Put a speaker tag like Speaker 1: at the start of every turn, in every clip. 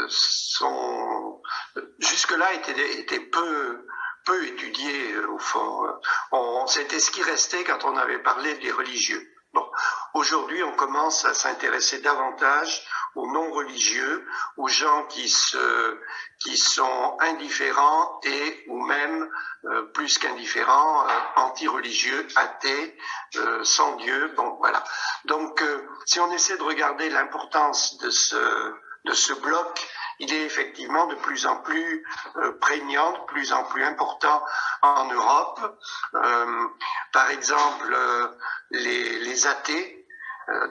Speaker 1: sont jusque-là étaient peu étudiés au fond. C'était ce qui restait quand on avait parlé des religieux. Bon, aujourd'hui, on commence à s'intéresser davantage aux non-religieux, aux gens qui sont indifférents et ou même plus qu'indifférents, anti-religieux, athées, sans Dieu. Bon, voilà. Donc, si on essaie de regarder l'importance de ce bloc, il est effectivement de plus en plus prégnant, de plus en plus important en Europe. Par exemple, les athées,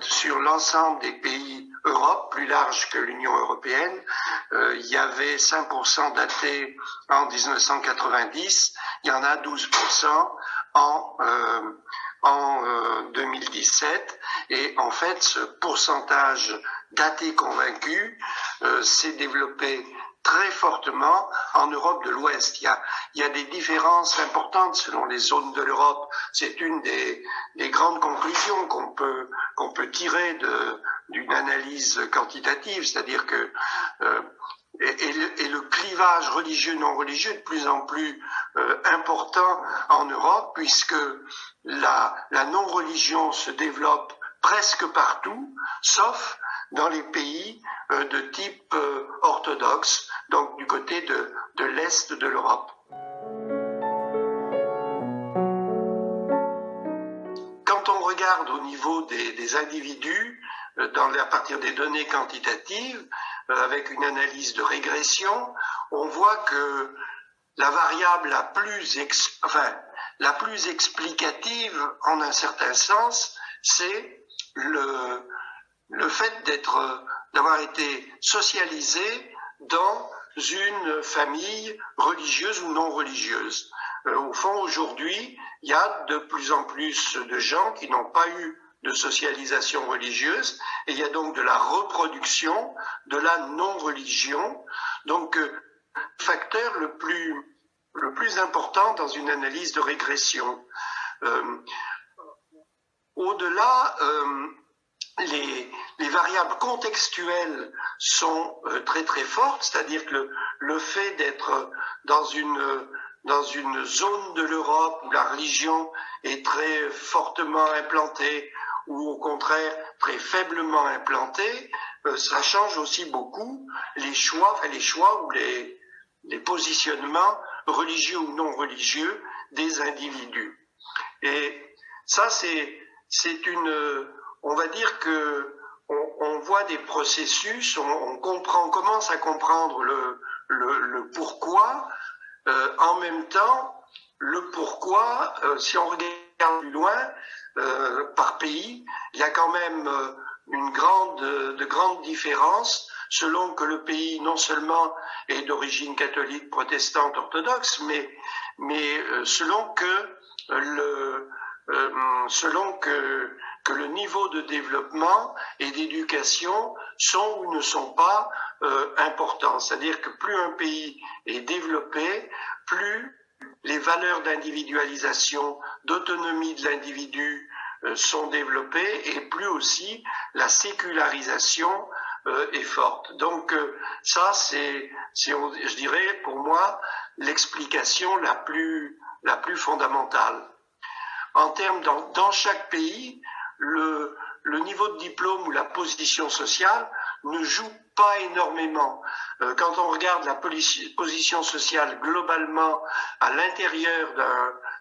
Speaker 1: sur l'ensemble des pays Europe, plus large que l'Union européenne, il y avait 5% d'athées en 1990, il y en a 12% en 2017, et en fait ce pourcentage d'athées convaincus s'est développé très fortement en Europe de l'Ouest. Il y a des différences importantes selon les zones de l'Europe. C'est une des grandes conclusions qu'on peut tirer d'une analyse quantitative, c'est-à-dire que et le clivage religieux-non religieux est de plus en plus important en Europe, puisque la non-religion se développe presque partout, sauf dans les pays de type orthodoxe, donc du côté de l'Est de l'Europe. Quand on regarde au niveau des individus, à partir des données quantitatives, avec une analyse de régression, on voit que la variable la plus explicative, en un certain sens, c'est le fait d'avoir été socialisé dans une famille religieuse ou non religieuse. Au fond, aujourd'hui, il y a de plus en plus de gens qui n'ont pas eu de socialisation religieuse, et il y a donc de la reproduction de la non-religion. Donc, facteur le plus important dans une analyse de régression. Au-delà, les variables contextuelles sont très très fortes, c'est-à-dire que le fait d'être dans une zone de l'Europe où la religion est très fortement implantée ou au contraire très faiblement implantée, ça change aussi beaucoup les choix ou les positionnements religieux ou non religieux des individus. Et ça, on va dire que on voit des processus, on commence à comprendre le pourquoi. En même temps, le pourquoi, si on regarde plus loin, par pays, il y a quand même de grandes différences selon que le pays non seulement est d'origine catholique, protestante, orthodoxe, mais selon que le niveau de développement et d'éducation sont ou ne sont pas importants. C'est-à-dire que plus un pays est développé, plus les valeurs d'individualisation, d'autonomie de l'individu sont développées, et plus aussi la sécularisation est forte. Donc ça, je dirais pour moi l'explication la plus fondamentale. En termes dans chaque pays, le niveau de diplôme ou la position sociale ne joue pas énormément. Quand on regarde la position sociale globalement à l'intérieur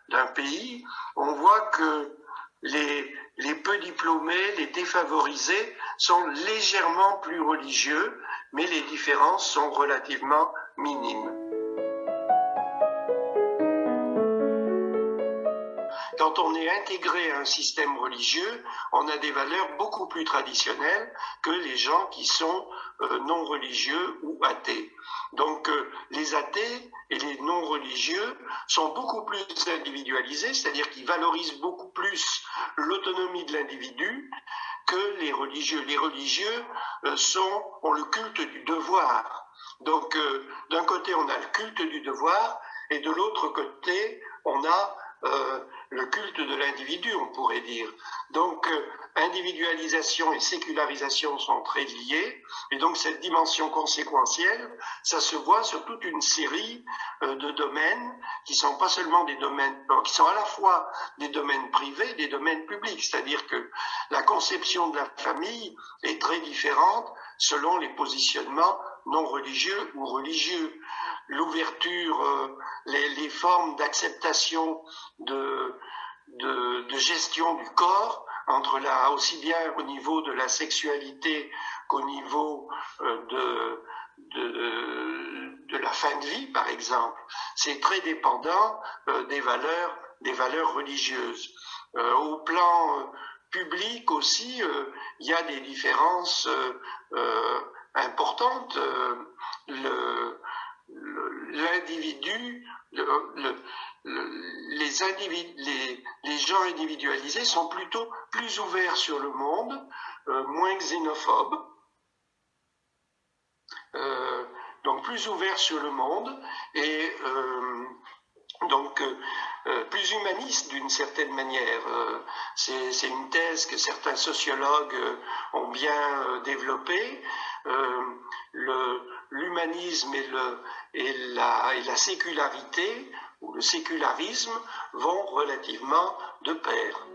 Speaker 1: d'un pays, on voit que les peu diplômés, les défavorisés, sont légèrement plus religieux, mais les différences sont relativement minimes. Quand on est intégré à un système religieux, on a des valeurs beaucoup plus traditionnelles que les gens qui sont non religieux ou athées. Donc les athées et les non religieux sont beaucoup plus individualisés, c'est-à-dire qu'ils valorisent beaucoup plus l'autonomie de l'individu que les religieux. Les religieux ont le culte du devoir. Donc d'un côté on a le culte du devoir, et de l'autre côté on a le culte de l'individu, on pourrait dire. Donc, individualisation et sécularisation sont très liées, et donc cette dimension conséquentielle, ça se voit sur toute une série de domaines qui sont pas seulement des domaines, qui sont à la fois des domaines privés, des domaines publics, c'est-à-dire que la conception de la famille est très différente selon les positionnements non religieux ou religieux. L'ouverture, les formes d'acceptation de gestion du corps, aussi bien au niveau de la sexualité qu'au niveau de la fin de vie, par exemple. C'est très dépendant des valeurs religieuses. Au plan public aussi, il y a des différences importantes. L'individu, les gens individualisés sont plutôt plus ouverts sur le monde, moins xénophobes, donc plus ouverts sur le monde et donc plus humanistes d'une certaine manière. C'est une thèse que certains sociologues ont bien développée. L'humanisme et la sécularité ou le sécularisme vont relativement de pair.